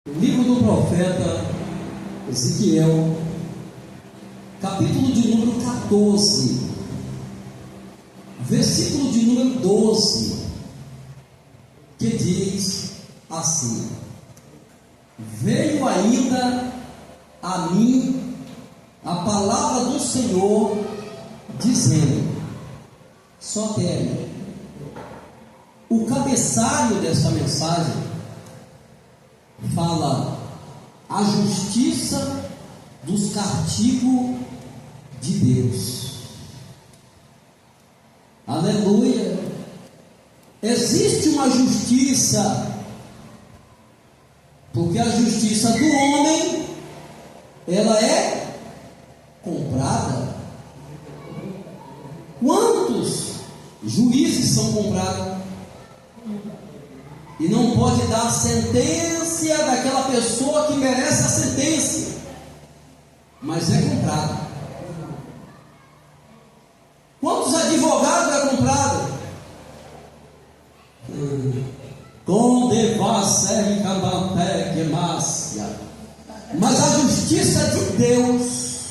O livro do profeta Ezequiel, capítulo de número 14, versículo de número 12, que diz assim: veio ainda a mim a palavra do Senhor, dizendo, Sotere, o cabeçalho desta mensagem fala a justiça dos castigos de Deus. Aleluia! Existe uma justiça, porque a justiça do homem, ela é comprada. Quantos juízes são comprados? E não pode dar a sentença daquela pessoa que merece a sentença, mas é comprado. Quantos advogados é comprado? Mas a justiça de Deus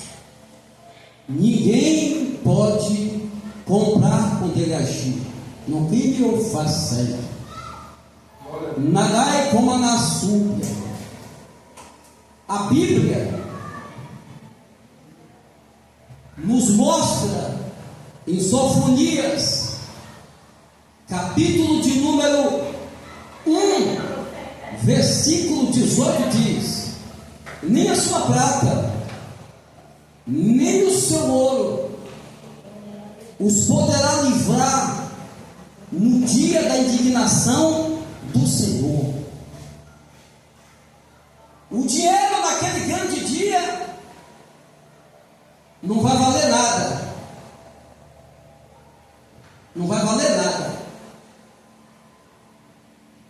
ninguém pode comprar quando ele agir. Não vive ou faz certo. Nagai como na súbia. A Bíblia nos mostra em Sofonias, capítulo de número 1, versículo 18 diz: nem a sua prata, nem o seu ouro os poderá livrar no dia da indignação do Senhor. O dinheiro naquele grande dia não vai valer nada. Não vai valer nada.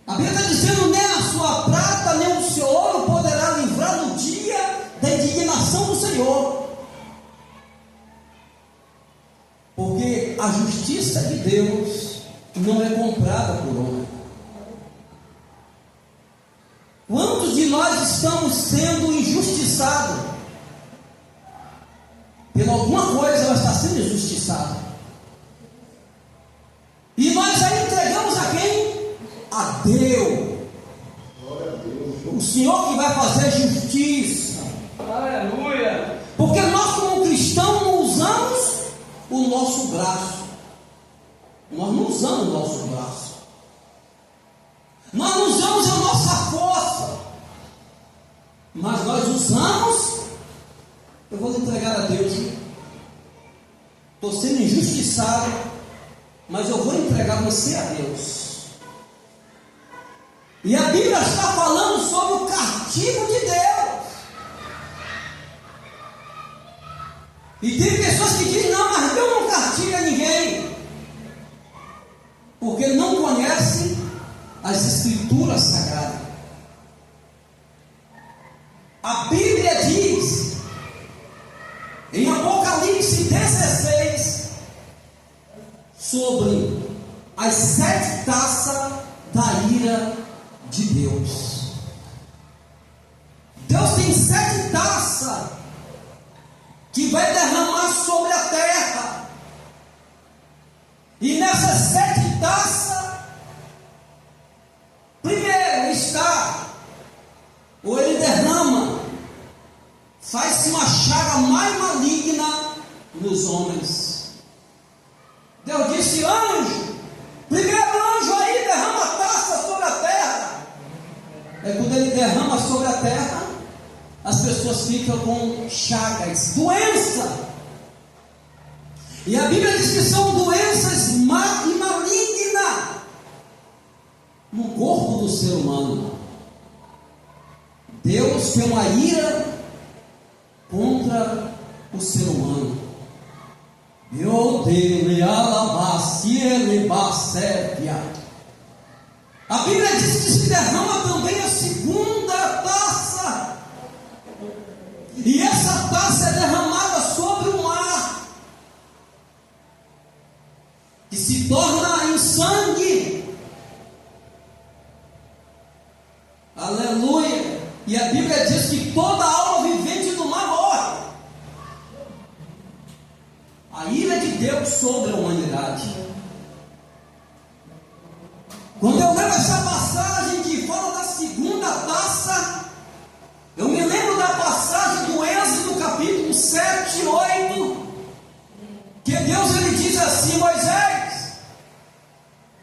A Bíblia está dizendo: nem a sua prata, nem o seu ouro poderá livrar no dia da indignação do Senhor. Porque a justiça de Deus não é comprada por homem. Quantos de nós estamos sendo injustiçados? Por alguma coisa ela está sendo injustiçada. E nós a entregamos a quem? A Deus. O Senhor que vai fazer justiça. Aleluia. Porque nós, como cristãos, não usamos o nosso braço. Nós não usamos o nosso braço. Nós não usamos a nossa força. Mas nós usamos. Eu vou entregar a Deus. Estou sendo injustiçado, mas eu vou entregar você a Deus. E a Bíblia está falando sobre o castigo de Deus. E tem pessoas que dizem: não, mas Deus não castiga ninguém, porque não conhece as Escrituras Sagradas. A Bíblia diz em Apocalipse 16 sobre as 7 taças da ira de Deus. Deus tem 7 taças que vai derramar sobre a terra. E nessas 7 taças, primeiro está, ou ele derrama, faz-se uma chaga mais maligna nos homens. Deus disse: anjo, primeiro anjo aí derrama a taça sobre a terra. É quando ele derrama sobre a terra, as pessoas ficam com chagas, doença. E a Bíblia diz que são doenças malignas no corpo do ser humano. Deus tem uma ira contra o ser humano. Eu dele A Bíblia diz que se derrama também a segunda taça. E essa taça é derramada sobre o mar, que se torna em sangue. Aleluia. que toda alma vivente do mar morre. A ira de Deus sobre a humanidade. Quando eu leio essa passagem que fala da segunda taça, eu me lembro da passagem do Êxodo, capítulo 7 e 8, que Deus ele diz assim: Moisés,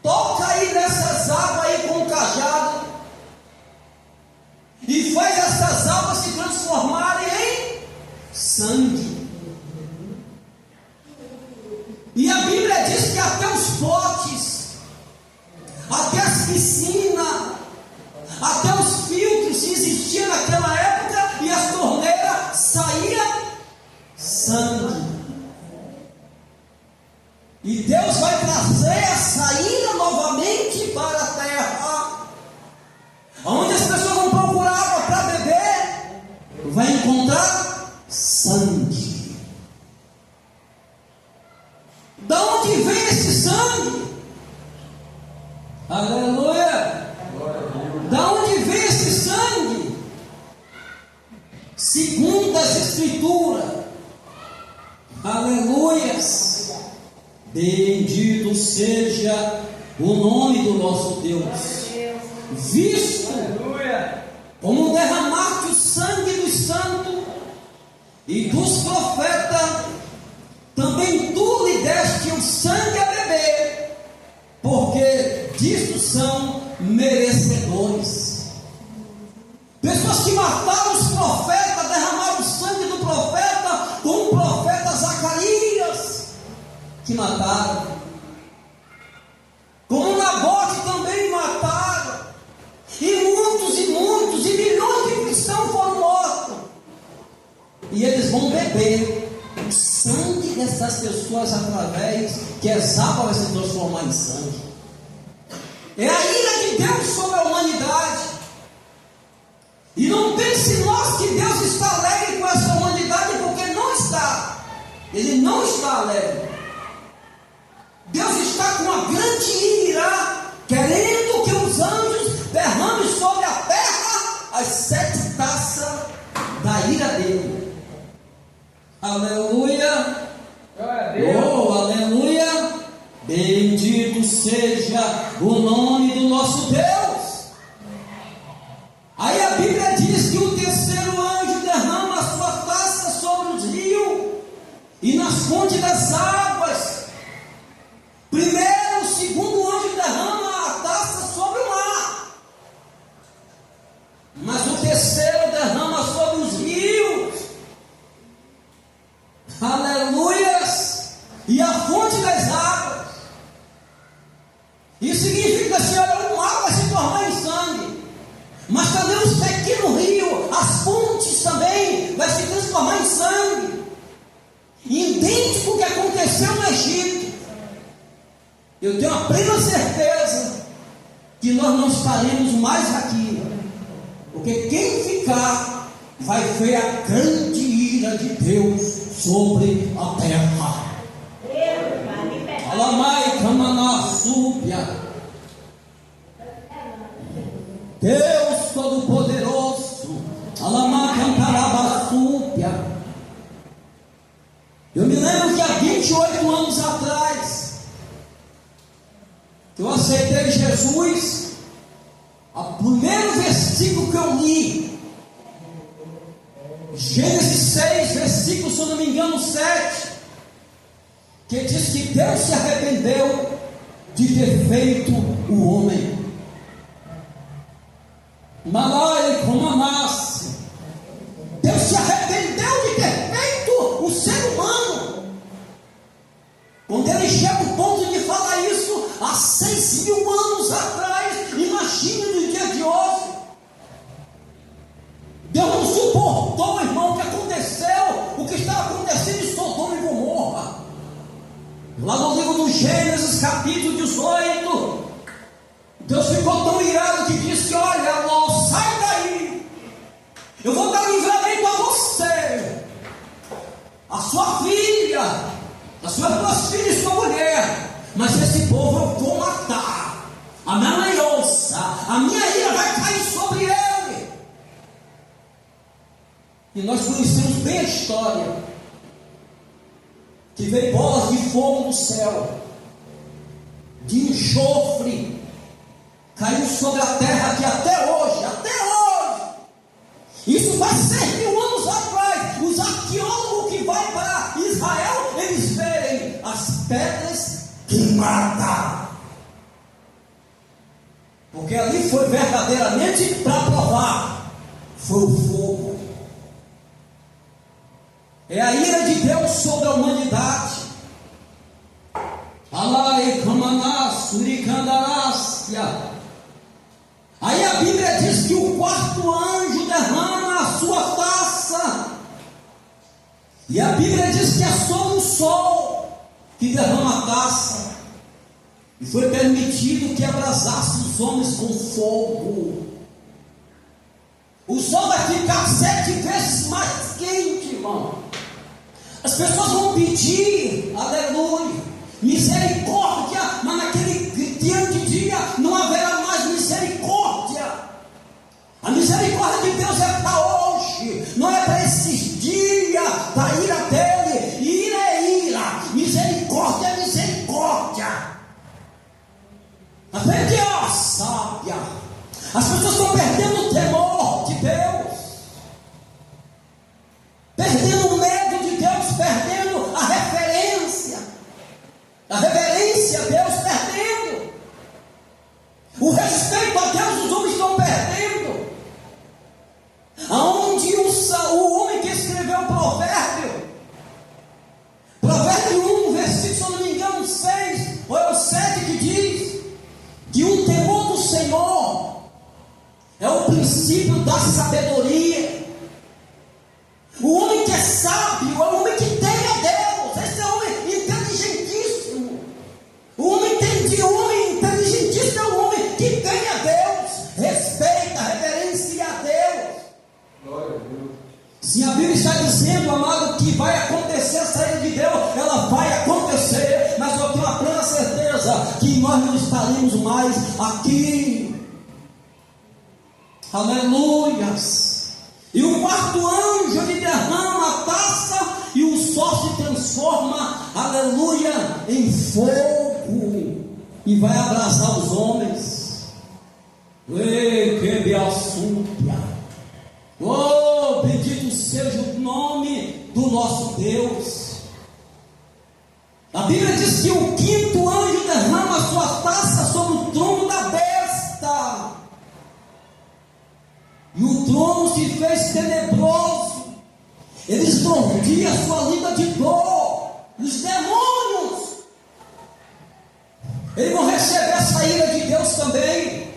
toca aí nessas águas aí com o cajado, e faz essas águas se transformarem em sangue. E a Bíblia diz que até os potes, até as piscinas, até os filtros que existiam naquela época e as torneiras, saía sangue. E Deus vai trazer a saída novamente para a terra, onde as pessoas vão procurar água para beber, vai encontrar sangue. Da onde vem esse sangue? Aleluia! Da onde vem esse sangue? Segundo as Escrituras, aleluias, bendito seja o nome do nosso Deus, visto como derramaste o sangue dos santos e dos profetas, também tu lhe deste o sangue a beber, porque disso são merecedores. Pessoas que mataram os profetas, derramaram o sangue do profeta, como o profeta Zacarias, que mataram, como Nabote também mataram, e muitos e milhões de cristãos foram mortos, e eles vão beber o sangue dessas pessoas através que as águas vai se transformar em sangue. É a ira de Deus sobre a humanidade. E não pense nós que Deus está alegre com essa humanidade, porque não está. Ele não está alegre. Deus está com uma grande ira, querendo que os anjos derramem sobre a terra as 7 taças da ira dele. Aleluia! Oh, aleluia! Bendito seja o nome do nosso Deus. Aí a Bíblia diz que o terceiro anjo derrama a sua taça sobre os rios e nas fontes das águas. Primeiro, o segundo anjo derrama a taça sobre o mar, mas o terceiro derrama sobre os rios. Aleluias! E a fonte das águas. Isso significa assim: olha, o mar vai se tornar em sangue, mas também os pequenos rios, as fontes também vai se transformar em sangue, idêntico ao que aconteceu no Egito. Eu tenho a plena certeza que nós não estaremos mais aqui, porque quem ficar vai ver a grande ira de Deus sobre a terra. Alamai Kamanassúbia. Deus Todo-Poderoso. Alamai Kamanassúbia. Eu me lembro que há 28 anos atrás, eu aceitei Jesus. O primeiro versículo que eu li, Gênesis 6, versículo, se eu não me engano, 7, que diz que Deus se arrependeu de ter feito o homem. Malai Komanassi. Deus se arrependeu de ter feito o ser humano. Quando ele chega ao ponto de falar isso há 6.000 anos atrás, imagine no dia de hoje. Deus não suportou, irmão, o que aconteceu, o que estava acontecendo em Sodoma e Gomorra. Lá no livro do Gênesis, capítulo 18, Deus ficou tão irado que disse: olha, Ló, sai daí, eu vou dar livramento a você, a sua filha, as suas 2 filhas e sua mulher, mas esse povo eu vou matar. A minha mãe ouça, a minha ira vai cair sobre ele. E nós conhecemos bem a história, que veio bolas de fogo do céu, de enxofre, caiu sobre a terra, que até hoje, isso vai ser 1000 anos atrás, os arqueólogos que vão para Israel, eles verem as pedras queimadas, porque ali foi verdadeiramente para provar, foi o fogo. É a ira de Deus sobre a humanidade. Aí a Bíblia diz que o quarto anjo derrama a sua taça. E a Bíblia diz que é sobre o sol que derrama a taça. E foi permitido que abrasasse os homens com fogo. O sol vai ficar 7 vezes mais quente, irmão. As pessoas vão pedir, aleluia, misericórdia, mas naquele diante dia não haverá mais misericórdia. A misericórdia de Deus é para hoje, não é para esses dias da ira dele. Ira é ira, misericórdia é misericórdia. Aprende, ó sábia. As pessoas estão perdendo o temor de Deus, perdendo o medo de Deus, perdendo a reverência a Deus, perdendo o respeito a Deus. Os homens estão perdendo. Aonde o homem que escreveu o provérbio 1, versículo, se eu não me engano, 6 ou é o 7, que diz que o temor do Senhor é o princípio da sabedoria. O homem que é sábio é o homem que tem a Deus. Esse é o homem inteligentíssimo. O homem inteligentíssimo é o homem que tem a Deus, respeita, reverencia a Deus. Glória a Deus. Se a Bíblia está dizendo, amado, que vai acontecer a saída de Deus, ela vai acontecer, mas eu tenho a plena certeza que nós não estaremos mais aqui. Aleluias. E o quarto anjo, ele derrama a taça e o sol se transforma, aleluia, em fogo e vai abrasar os homens. Ei, que beaçúpia! Oh, bendito seja o nome do nosso Deus. A Bíblia diz que o quinto anjo derrama a sua taça sobre o trono da besta. E o trono se fez tenebroso. Eles mordiam a sua língua de dor. Os demônios, eles vão receber essa ira de Deus também.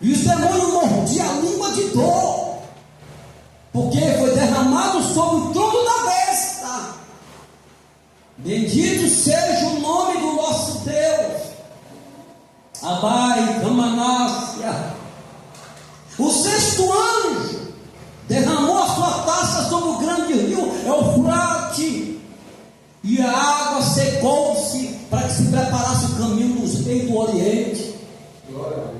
E os demônios mordiam a língua de dor, porque foi derramado sobre o trono da besta. Bendito seja o nome do nosso Deus. Abai, Camanácia. O sexto anjo derramou a sua taça sobre o grande rio Eufrate, e a água secou-se para que se preparasse o caminho dos reis do Oriente. Glória a Deus.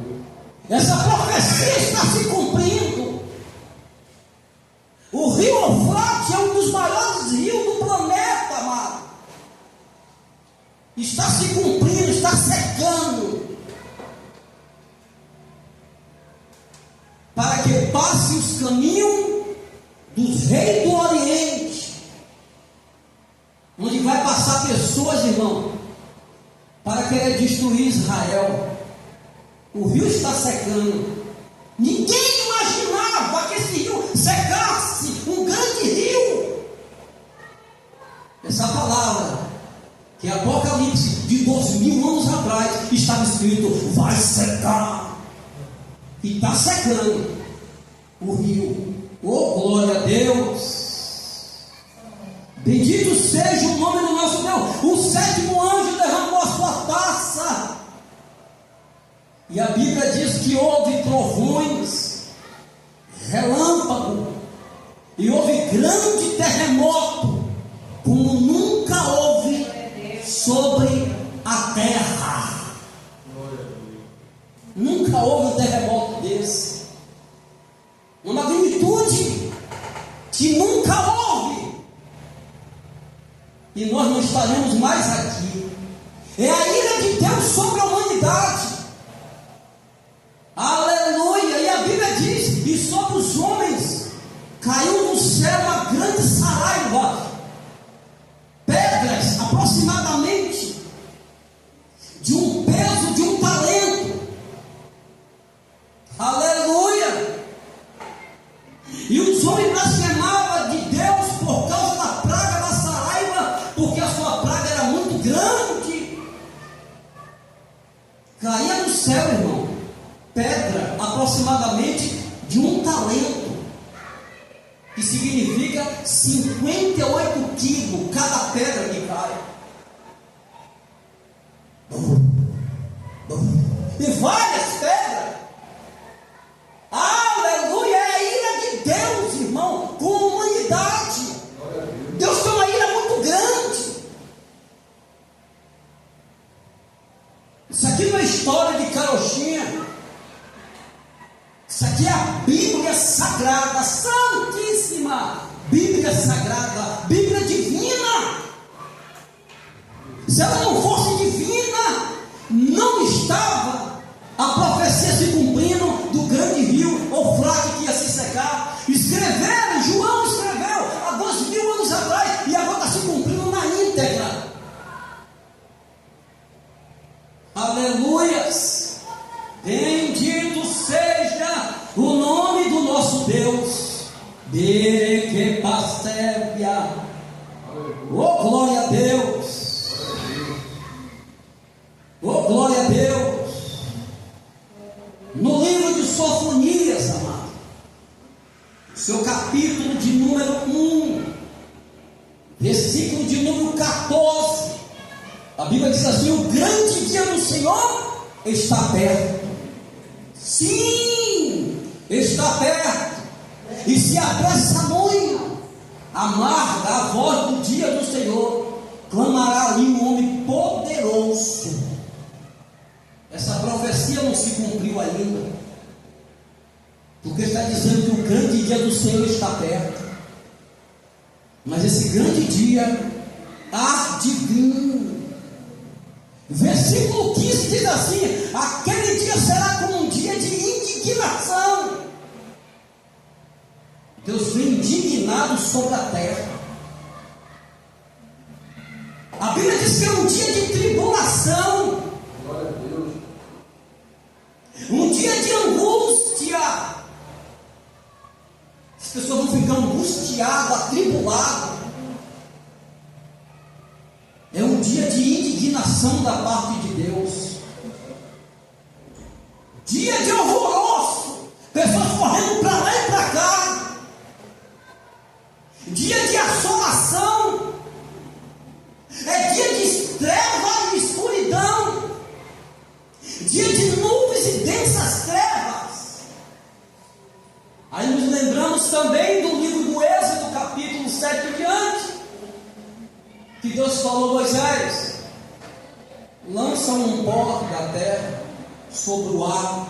Essa profecia está se cumprindo. O rio Eufrate é um dos maiores rios do planeta, amado. Está se cumprindo, está secando, para que passe os caminhos dos reis do Oriente, onde vai passar pessoas, irmão, para querer destruir Israel. O rio está secando. Ninguém imaginava que esse rio secasse, um grande rio. Essa palavra, que é Apocalipse de 2000 anos atrás, estava escrito: vai secar. E está secando o rio. Oh, glória a Deus. Bendito seja o nome do nosso Deus. O sétimo anjo derramou a sua taça. E a Bíblia diz que houve trovões, relâmpago, e houve grande terremoto, como nunca houve sobre a terra. Nunca houve um terremoto desse. Uma magnitude que nunca houve, e nós não estaremos mais aqui. É a ira de Deus sobre a humanidade. Aleluia! E a Bíblia diz: e sobre os homens caiu no céu uma grande saraiva, pedras aproximadamente de um peso de um talento. Aleluia! E os homens blasfemavam de Deus por causa da praga da saraiva, porque a sua praga era muito grande. Caía no céu, irmão, pedra aproximadamente de um talento, que significa 58 quilos cada pedra que cai. E várias pedras. Aleluia! É a ira de Deus, irmão, com a humanidade. Deus tem uma ira muito grande. Isso aqui não é história de carochinha. Isso aqui é a Bíblia Sagrada, Santíssima Bíblia Sagrada, Bíblia Divina. Se ela não fosse divina, não estava a profecia se cumprindo do grande rio Eufrates que ia se secar. Escreveram, João escreveu há 2000 anos atrás, e agora está se cumprindo na íntegra. Aleluias! Bendito seja o nome do nosso Deus. Que pastévia. Oh, glória a Deus. Oh, glória a Deus. No livro de Sofonias, amado, seu capítulo de número 1, versículo de número 14, a Bíblia diz assim: o grande dia do Senhor está perto. Sim, está perto. E se apressa muito, amarga a voz do dia do Senhor, clamará ali um homem poderoso. Essa profecia não se cumpriu ainda, porque está dizendo que o grande dia do Senhor está perto. Mas esse grande dia há de vir. Versículo 15 diz assim: aquele dia será como um dia de indignação. Deus vem indignado sobre a terra. A Bíblia diz que é um dia de tribulação, Glória a Deus. um dia de angústia. As pessoas vão ficar angustiadas, atribuladas. É um dia de indignação da parte de Deus, dia de alvoroço, pessoas correndo para lá e para cá, dia de assolação, é dia de treva e escuridão, dia de nuvens e densas trevas. Aí nos lembramos também do livro do Êxodo, capítulo 7 em diante, que Deus falou a Moisés: lança um pó da terra sobre o ar,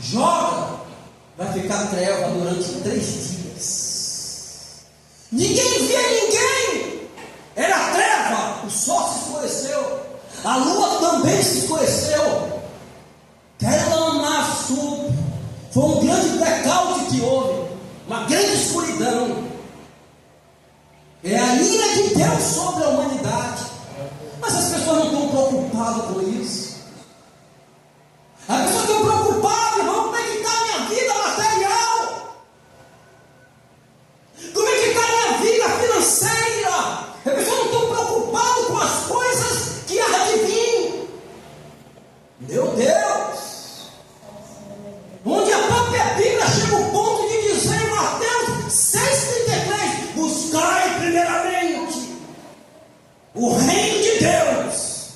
joga, vai ficar treva durante 3 dias. Ninguém via ninguém, era treva, o sol se escureceu, a lua também se escureceu. Foi um grande blackout que houve, uma grande escuridão. É a ira de Deus sobre a humanidade. Mas as pessoas não estão preocupadas com isso. As pessoas estão preocupadas, irmão, como é que está a minha vida material? Como é que está a minha vida financeira? As pessoas não estão preocupadas com as coisas que há de vir. Meu Deus! Onde a própria Bíblia chega ao ponto de dizer em Mateus 6,33: buscai primeiramente o reino de Deus,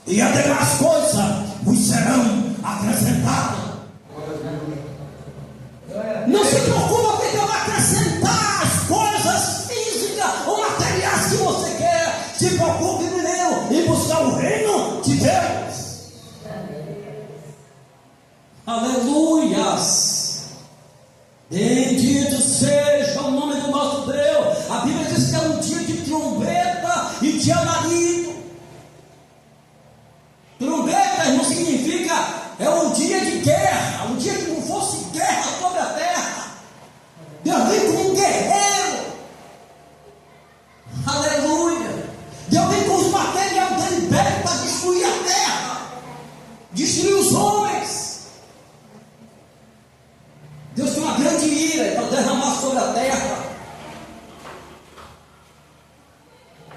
e as demais coisas vos serão acrescentadas. Não se preocupa que Deus vai acrescentar as coisas físicas ou materiais que você quer. Se preocupe primeiro em buscar o reino de Deus. Aleluias! Bendito seja o nome do nosso Deus.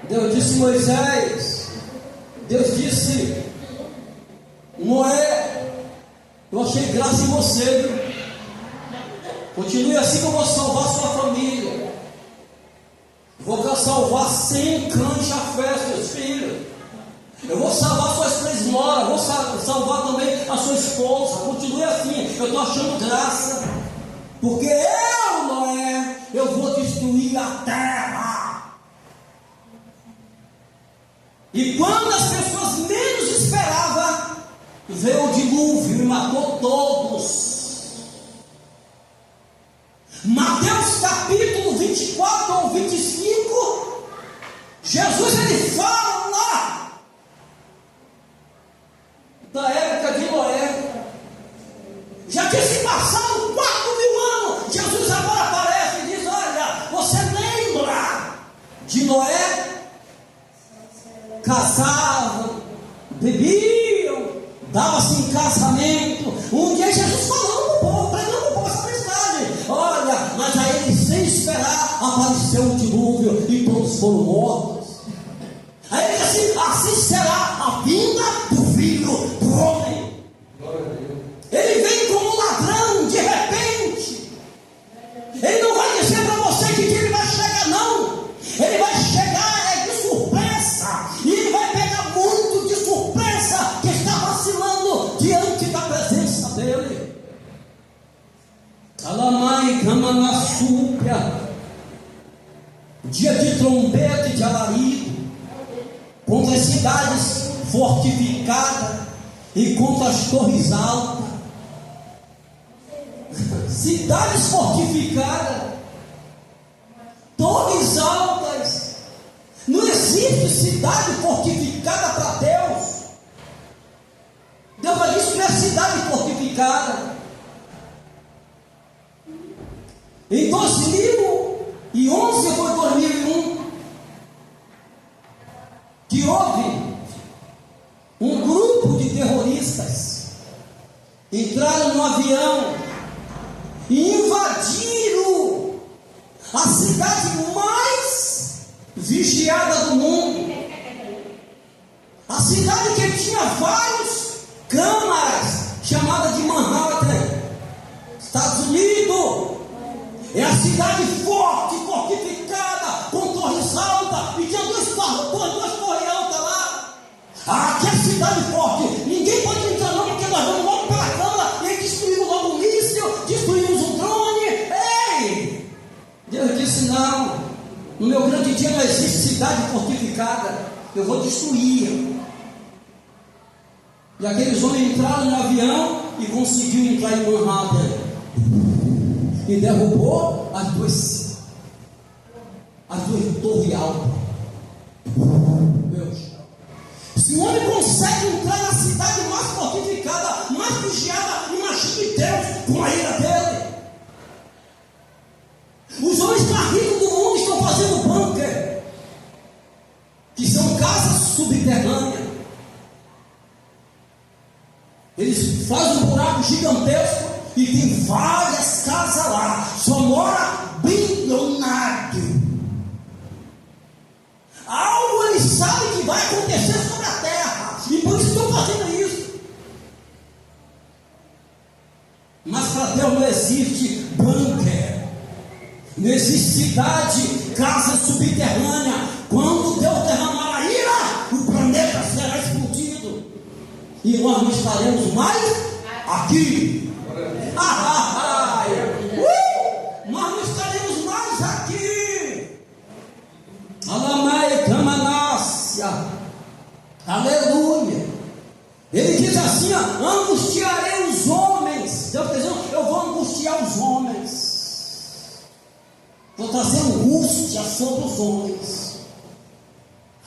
Deus disse a Moisés, Deus disse, Noé, eu achei graça em você, viu? Continue assim que eu vou salvar sua família. Vou salvar 100 cães de Jafé, seus filhos. Eu vou salvar suas 3 noras. Vou salvar também a sua esposa. Continue assim, eu estou achando graça. Porque eu, Noé, eu vou destruir a terra. E quando as pessoas menos esperavam, veio o dilúvio e matou todos. Mateus capítulo 24 ou 25, Jesus ele fala lá da época de Noé. Já tinha se passado 4.000 anos. Jesus agora aparece e diz: olha, você lembra de Noé? Casavam, bebiam, dava-se em casamento. Um dia Jesus falou para o povo, pregando para o povo essa mensagem: olha, mas a ele sem esperar apareceu o dilúvio e todos foram mortos. Aí ele disse assim será a vinda do Filho do Homem. Ele vem como um ladrão de repente. Ele não vai dizer para você que dia ele vai chegar, não. Ele vai chegar de surpresa. E ele vai pegar muito de surpresa que está vacilando diante da presença dele. Alamai, Camanassúpia, dia de trombeta e de alarido, contra as cidades fortificadas e contra as torres altas. Cidades fortificadas, torres altas. Não existe cidade fortificada para Deus. Deus vai dizer que é cidade fortificada. Em 2011 foi 2001 que houve um grupo de terroristas entraram no avião e invadiram a cidade mais vigiada do mundo, a cidade que tinha várias câmaras, chamada de Manhattan, Estados Unidos. É a cidade forte, fortificada, com torres altas, e tinha duas torres altas lá. Aqui é a cidade forte, ninguém pode entrar não, porque nós vamos logo pela câmara, e aí destruímos logo um míssil, destruímos um drone. Ei! Deus disse: não, no meu grande dia não existe cidade fortificada, eu vou destruir. E aqueles homens entraram no avião e conseguiu entrar em Manhattan. E derrubou as duas torres altas. Meu Deus. Se o homem consegue entrar na cidade mais fortificada, mais vigiada, imagine Deus com a ira dele. Os homens mais ricos do mundo estão fazendo bunker, que são casas subterrâneas. Eles fazem um buraco gigantesco e tem várias casas lá. Só mora bilionário. Algo eles sabem que vai acontecer sobre a terra, e por isso estão fazendo isso. Mas para Deus não existe bunker, não existe cidade, casa subterrânea. Quando Deus derramar a ira, o planeta será explodido e nós não estaremos mais aqui. Nós não estaremos mais aqui. Alamai Camanácia, aleluia. Ele diz assim: angustiarei os homens. Deus está dizendo: eu vou angustiar os homens, vou trazer angústia sobre os homens.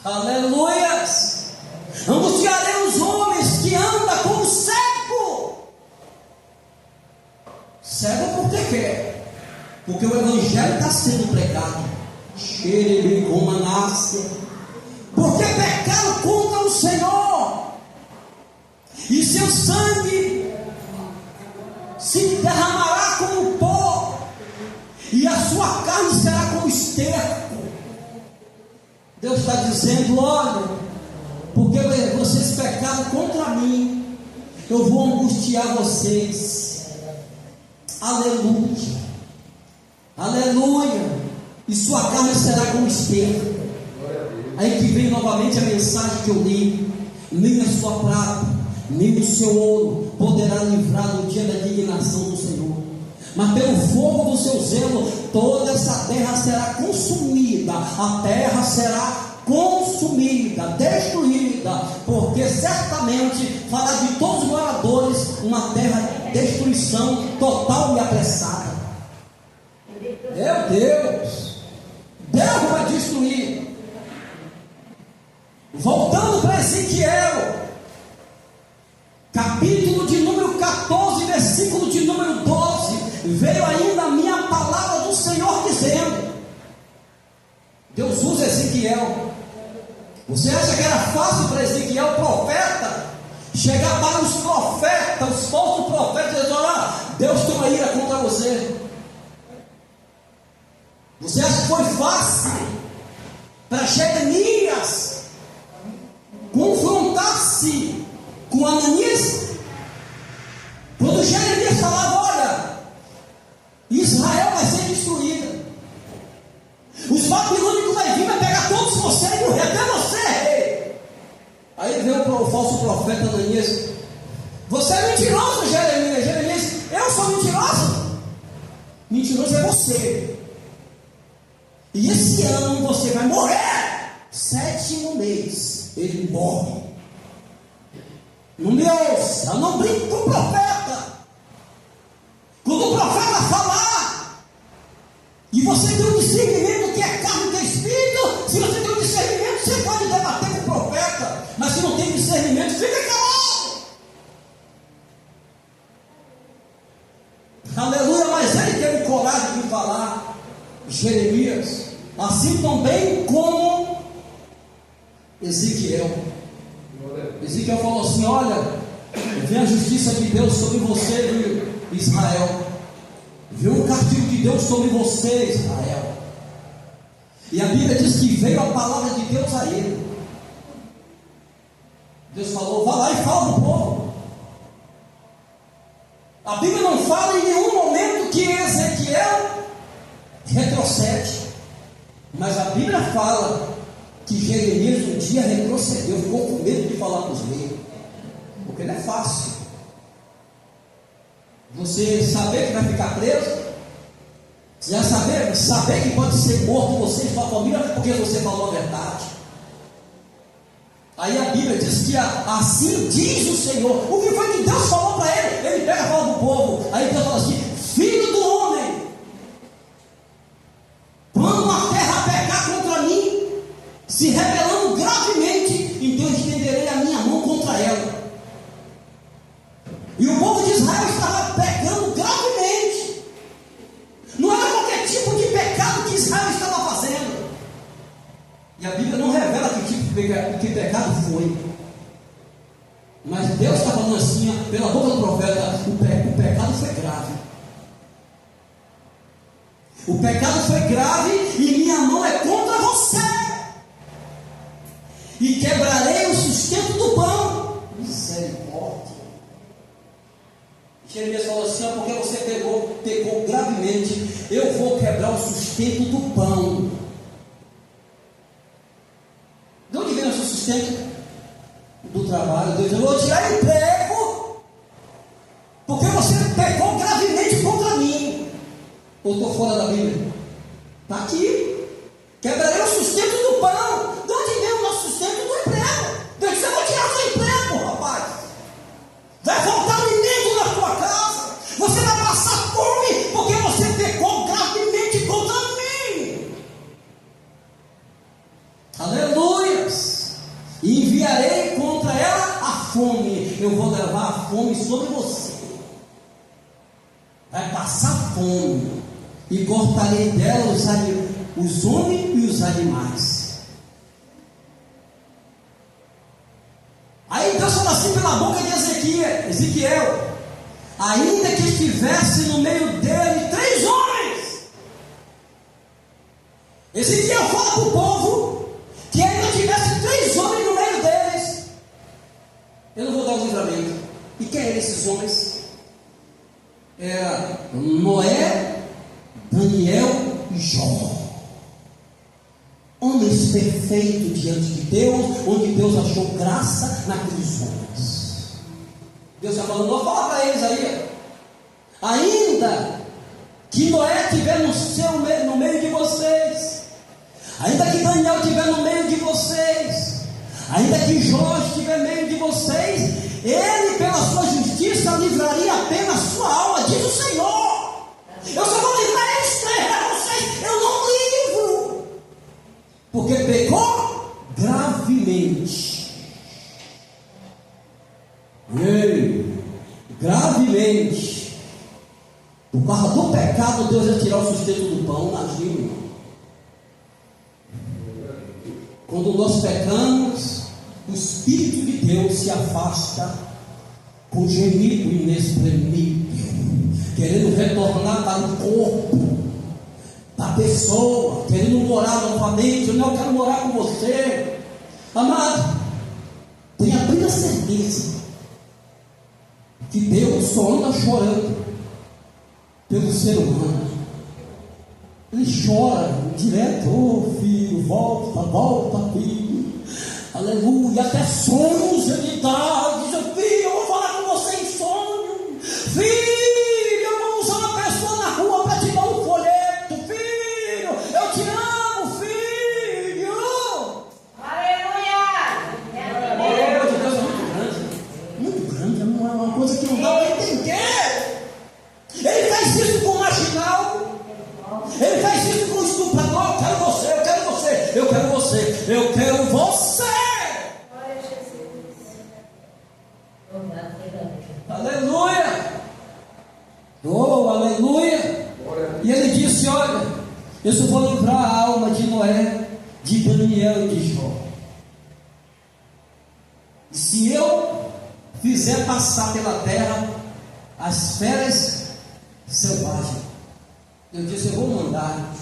Aleluia. Angustiarei os homens que andam como cego. Cego porque quer, porque o evangelho está sendo pregado. Porque pecaram contra o Senhor, e seu sangue se derramará como pó, e a sua carne será como esterco. Deus está dizendo: olha, porque vocês pecaram contra mim, eu vou angustiar vocês. Aleluia, aleluia. E sua carne será como esterco. Aí que vem novamente a mensagem que eu li: nem a sua prata, nem o seu ouro poderá livrar do dia da indignação do Senhor, mas pelo fogo do seu zelo toda essa terra será consumida. A terra será consumida, destruída, porque certamente fará de todos os moradores uma terra de destruição total e apressada. Meu Deus, Deus vai destruir. Voltando para Ezequiel, capítulo de número 14, versículo de número 12, veio ainda a minha palavra do Senhor dizendo: Deus usa Ezequiel. Você acha que era fácil para Ezequiel, profeta, chegar para os profetas, os falsos profetas, e dizer: olha, Deus tem uma ira contra você? Você acha que foi fácil para Jeremias confrontar-se com Ananias? Quando Jeremias falava: olha, Israel vai ser destruída, os babilônicos vai vir, vai pegar todos vocês e morrer, até você, rei. Aí veio o falso profeta Ananias: você é mentiroso, Jeremias. Jeremias: eu sou mentiroso? Mentiroso é você. E esse ano você vai morrer. 7º mês ele morre. Não me ouça, eu não brinco com o profeta. Quando o profeta falar e você tem um discernimento que é carne e que é espírito, se você tem um discernimento, você pode debater com o profeta. Mas se não tem discernimento, fica calado. Aleluia. Mas ele teve coragem de falar, Jeremias, assim também como Ezequiel. Ezequiel falou assim: olha, vem a justiça de Deus sobre você, Israel. Veio o castigo de Deus sobre você, Israel. E a Bíblia diz que veio a palavra de Deus a ele. Deus falou: vá lá e fala do povo. A Bíblia não fala em nenhum momento que Ezequiel retrocede, mas a Bíblia fala que Jeremias um dia retrocedeu, ficou com medo de falar com os reis, porque não é fácil você saber que vai ficar preso, você já saber que pode ser morto você e sua família porque você falou a verdade. Aí a Bíblia diz que assim diz o Senhor. O que foi que Deus falou para ele? Ele pega e fala do povo. Aí Deus fala assim: filho do homem, quando uma terra pecar contra mim, se rebelando gravemente, então eu estenderei a minha mão contra ela. E o povo de Israel estava pecando gravemente. Não era qualquer tipo de pecado que Israel estava fazendo. E a Bíblia não revela que tipo de pecado foi. Mas Deus está falando assim, pela boca do profeta: o pecado foi grave. O pecado foi grave e minha mão é contra você. E quebrarei o sustento do pão. Misericórdia. Jeremias falou assim: porque você pecou gravemente, eu vou quebrar o sustento do pão. De onde vem o seu sustento? Do trabalho. Deus falou: eu vou tirar emprego, porque você pecou gravemente contra mim. Ou estou fora da Bíblia? Está aqui. Quebrarei o sustento do pão. De onde vem o nosso sustento? Do emprego. Deus disse: eu vou tirar seu emprego, rapaz. Vai faltar alimento na tua casa. Você vai passar fome porque você pecou gravemente contra mim. Aleluias. E enviarei contra ela a fome. Eu vou levar a fome sobre você. Vai passar fome. E cortarei dela os homens e os animais. Aí Deus fala assim pela boca de Ezequiel: ainda que estivesse no meio dele 3 homens. Ezequiel fala para o povo que versões, era Noé, Daniel e Jó. Homens perfeitos diante de Deus, onde Deus achou graça naqueles homens. Deus está falando, vou falar para eles aí, ainda que Noé estiver no meio de vocês, ainda que Daniel estiver no meio de vocês, ainda que Jó estiver no meio de vocês, ele pela sua justiça livraria apenas sua alma, diz o Senhor. Eu só vou livrar eles três para vocês, eu não livro, porque pecou gravemente. Gravemente. Por causa do pecado, Deus ia tirar o sustento do pão na vida. Quando nós pecamos, o Espírito de Deus se afasta com gemido inexprimível, querendo retornar para o corpo da pessoa, querendo morar novamente. Eu não quero morar com você. Amado, tenha plena certeza que Deus só anda chorando pelo ser humano. Ele chora direto, oh filho, volta filho, aleluia, até sonhos ele dá, diz, filho, eu vou falar com você em sonho, filho, eu vou usar uma pessoa na rua para te dar um folheto, filho, eu te amo, filho. Aleluia! Deus é muito grande, é uma coisa que não dá para entender. Ele faz isso com o marginal, ele faz isso com o estuprador. Eu quero você, eu quero você, eu quero você, eu quero você. Glória a Jesus. Aleluia. Oh, aleluia. E ele disse, olha, eu só vou livrar a alma de Noé, de Daniel e de Jó. E se eu fizer passar pela terra as feras selvagens, eu disse, eu vou mandar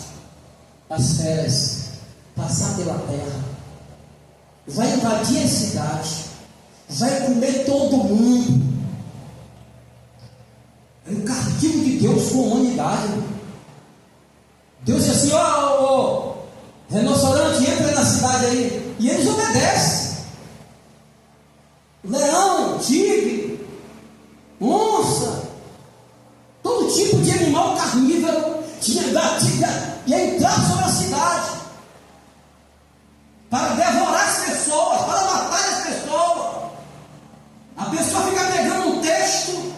as feras passar pela terra, vai invadir a cidade, vai comer todo mundo. É o castigo de Deus com a humanidade. Deus disse assim, ó, rinoceronte, entra na cidade aí, e eles obedecem. Leão, tigre, onça, todo tipo de animal carnívoro ia entrar sobre a cidade para devorar as pessoas, para matar as pessoas. A pessoa fica pegando um texto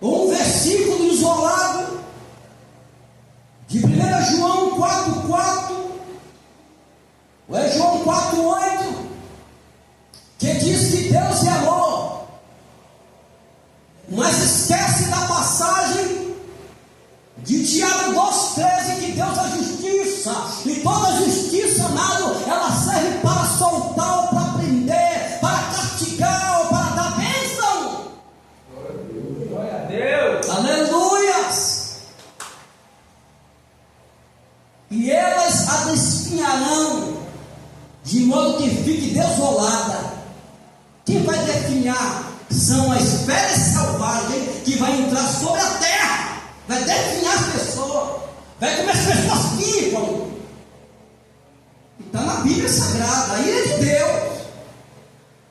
ou um versículo isolado de 1 João 4,4 ou é João 4,8, que diz que Deus é amor, mas esquece da passagem de Tiago 2,13, que Deus é justiça, e toda justiça, amado, ela serve para soltar ou para prender, para castigar ou para dar bênção. Glória a Deus. Aleluias. E elas a desfinharão, de modo que fique desolada. Quem vai definhar são as feras selvagens que vai entrar sobre a terra, vai definhar as pessoas, vai comer as pessoas vivas. Está na Bíblia Sagrada, a ira de Deus,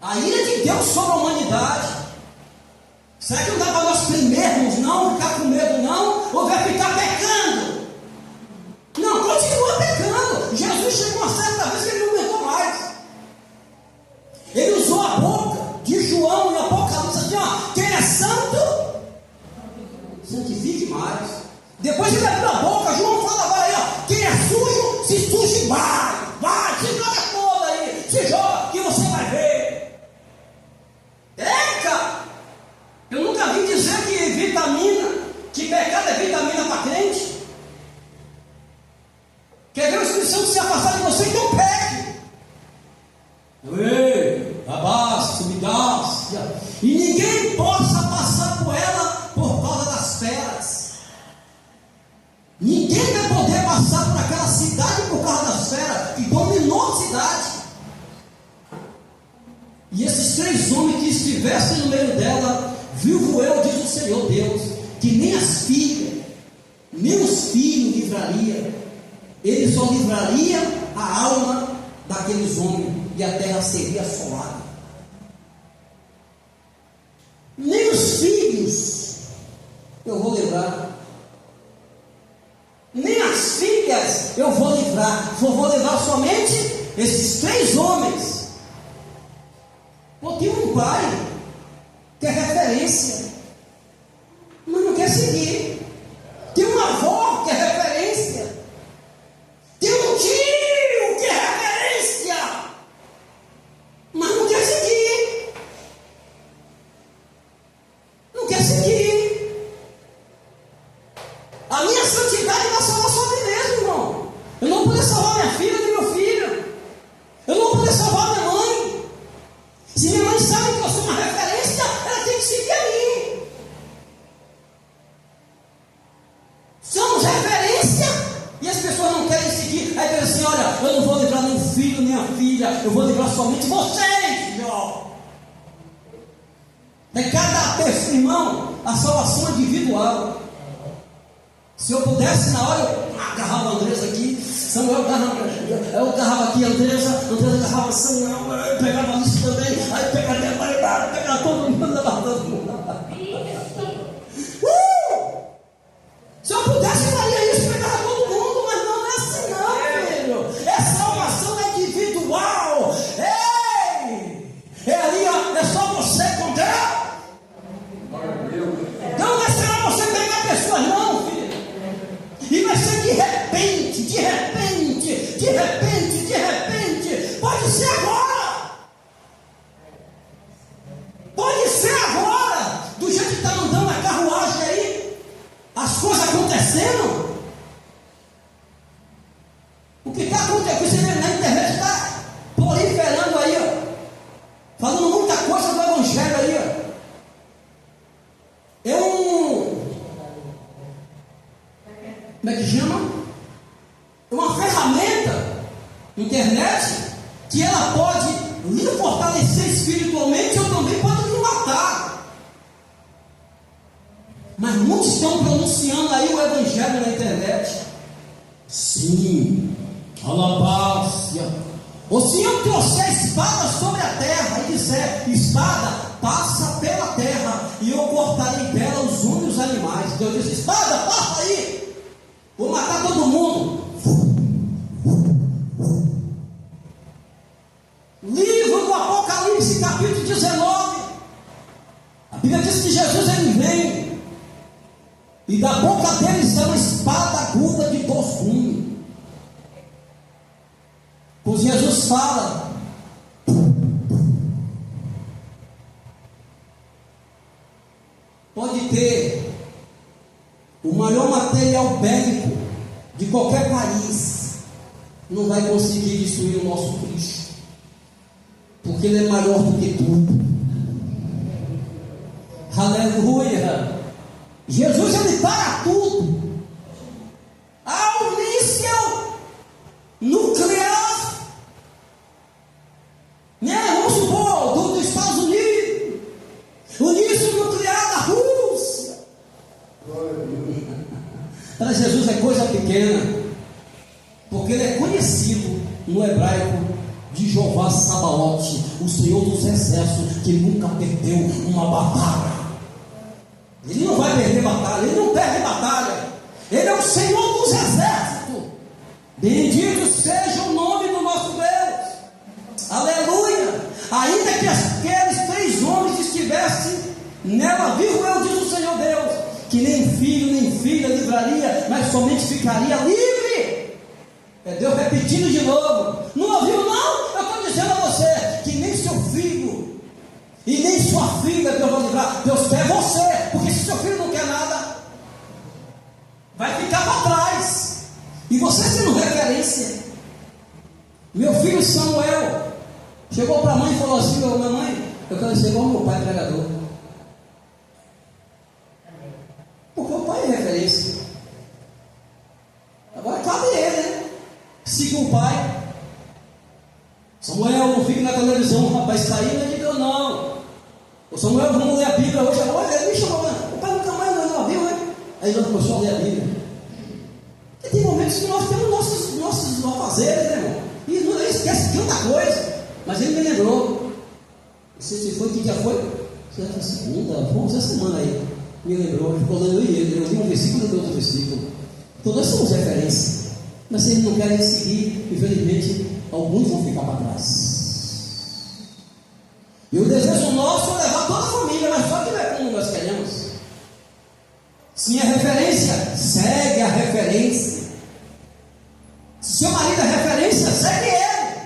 a ira de Deus sobre a humanidade. Será que não dá para nós temermos, não ficar com medo, não, ou vai ficar pecando? Não, continua pecando. Jesus chegou uma certa vez que ele não aguentou mais. Ele usou a boca de João em Apocalipse assim, ó, quem é santo, santifique mais. Depois ele abriu a boca, João fala agora aí, ó, quem é sujo, se suje mais. Vai, se joga toda aí, se joga, que você vai ver. Eca! Eu nunca vi dizer que pecado é vitamina para crente. Quer ver o Espírito Santo se afastar de você, então pegue. Ei, abaixa, me dá. E ninguém possa passar por ela por causa das feras. Ninguém vai poder passar por aquela cidade por causa das feras que dominou a cidade. E esses 3 homens que estivessem no meio dela vivo eu, diz o Senhor Deus, que nem as filhas, nem os filhos livraria, ele só livraria a alma daqueles homens, e a terra seria assolada. Nem os filhos eu vou livrar, nem as filhas eu vou livrar, só vou livrar somente esses 3 homens. Porque um pai quer referência, mas não quer seguir. Tem uma avó que é referência, tem um tio que é referência, mas não quer seguir. Não quer seguir. A minha santidade vai salvar só a mim mesmo, irmão. Eu não vou poder salvar minha filha nem meu filho. Eu não vou poder salvar minha mãe. Se minha mãe sabe que eu sou uma referência, ela tem que seguir a mim. Somos referência e as pessoas não querem seguir. Aí diz assim: olha, eu não vou livrar nem o filho nem a filha, eu vou livrar somente vocês, Jó. É cada pessoa, irmão, a salvação é individual. Se eu pudesse, na hora eu agarrava a Andresa aqui, Samuel agarrava aqui a Andresa agarrava Samuel, eu pegava isso também, aí pegava todo mundo, levava todo mundo. Se eu pudesse, eu faria isso, pegava todo mundo, mas não é assim não, filho. É salvação individual. Ei! É só você com Deus. Não vai ser você pegar pessoas não, filho. E vai ser de repente. Pode ser agora. Pode ser agora. Do jeito que está andando a carruagem aí, as coisas acontecendo. O que está acontecendo? Você vê na internet, está proliferando aí, ó, falando muita coisa do Evangelho aí, ó. Como é que chama? É uma ferramenta, internet, que ela pode lhe fortalecer espiritualmente ou também pode lhe matar. Mas muitos estão pronunciando aí o Evangelho na internet. Sim, alabácia. Ou se eu trouxer a espada sobre a terra e disser: espada, passa pela terra, e eu cortarei dela os homens e os animais. Deus diz: espada, passa aí. Vou matar todo mundo. Livro do Apocalipse, capítulo 19. A Bíblia diz que Jesus ele vem, e da boca dele sai uma espada aguda de 2 gumes. Pois Jesus fala: pode ter o maior material bélico de qualquer país, não vai conseguir destruir o nosso Cristo, porque Ele é maior do que tudo. Aleluia! Jesus ele para tudo. Ao míssil nuclear, né? Vamos supor, dos Estados Unidos, o míssil nuclear da Rússia. Para Jesus é coisa pequena, porque ele é conhecido no hebraico de Jeová Sabaote, o Senhor dos Exércitos, que nunca perdeu uma batalha. Ele não vai perder batalha, ele não perde batalha. Ele é o Senhor dos Exércitos. Bendito seja o nome do nosso Deus. Aleluia. Ainda que aqueles 3 homens estivessem nela, vivo eu, diz o Senhor Deus, que nem filho nem filha livraria, mas somente ficaria livre. É Deus repetindo de novo. Não ouviu não? Eu estou dizendo a você que nem seu filho e nem sua filha Deus vai livrar. Deus quer você, porque se seu filho não quer nada, vai ficar para trás. E você sendo referência. Meu filho Samuel chegou para a mãe e falou assim: minha mãe, eu quero ser igual meu pai pregador. Porque o pai é referência. Agora cabe ele, né? Siga o pai. Samuel, não fique na televisão, o rapaz saindo, ele diz: não. O Samuel, vamos ler a Bíblia hoje. Olha, ele me chamou, o pai nunca mais leu a Bíblia, né? Aí nós começamos a ler a Bíblia. E tem momentos que nós temos nossos afazeres, né, irmão? E não esquece de outra coisa. Mas ele me lembrou. Se foi, que dia foi? Segunda, vamos essa semana aí. Me lembrou, ficou lendo ele. Eu li um versículo e outro versículo. Então nós somos referência. Mas se eles não querem seguir, infelizmente, alguns vão ficar para trás. E o desejo nosso é levar toda a família, mas só que não é como nós queremos. Se é referência, segue a referência. Se seu marido é referência, segue ele.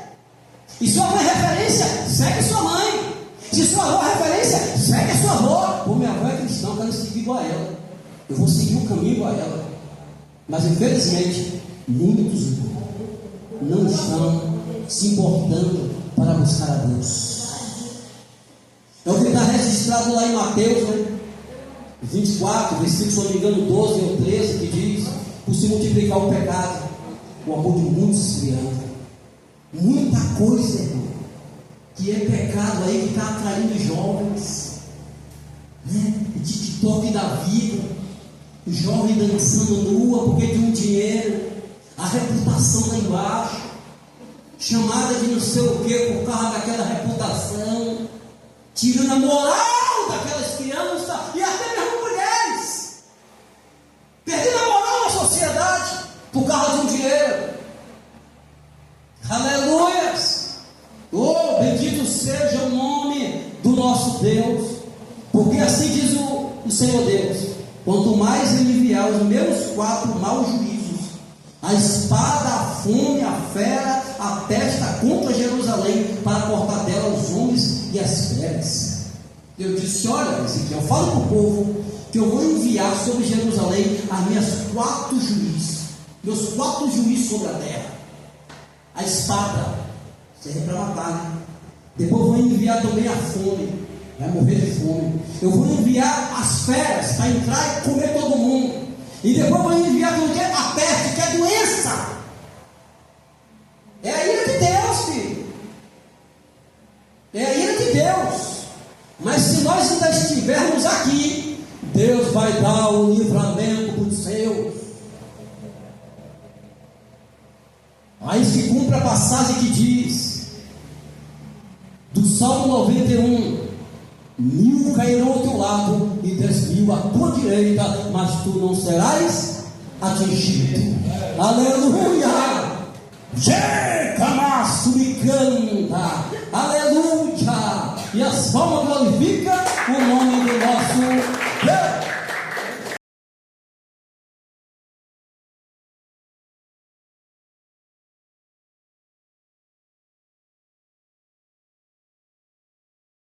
E sua mãe é referência, segue sua mãe. Se sua avó é referência, segue a sua avó. Pô, minha avó é cristã, eu quero seguir igual a ela. Eu vou seguir o caminho igual a ela. Mas infelizmente, muitos não estão se importando para buscar a Deus. É o que está registrado lá em Mateus, né? 24, versículo, se não me engano, 12 ou 13, que diz: por se multiplicar o pecado, o amor de muitos esfriando. Muita coisa, irmão, que é pecado aí, que está atraindo jovens, né? O TikTok da vida, o jovem dançando nua porque tem um dinheiro, a reputação lá embaixo, chamada de não sei o que por causa daquela reputação, tirando a moral daquelas crianças e até mesmo mulheres, perdendo a moral na sociedade por causa de um dinheiro. Aleluias! Oh, bendito seja o nome do nosso Deus, porque assim diz o Senhor Deus: quanto mais ele enviar os meus 4 maus juízos, a espada, a fome, a fera, a testa contra Jerusalém, para cortar dela os homens e as feras. Eu disse: olha, Ezequiel, fala para o povo que eu vou enviar sobre Jerusalém as minhas 4 juízes, meus 4 juízes sobre a terra. A espada serve para matar, né? Depois eu vou enviar também a fome, vai morrer de fome. Eu vou enviar as feras para entrar e comer todo mundo. E depois eu vou enviar a peste, que é doença. É a ira de Deus, filho. É a ira de Deus. Mas se nós ainda estivermos aqui, Deus vai dar o livramento para os seus. Aí se cumpre a passagem que diz, do Salmo 91: 1000 cairão ao teu lado e 10.000 à tua direita, mas tu não serás atingido. Aleluia! Jecamaço me canta, aleluia! E as palmas glorificam o nome do nosso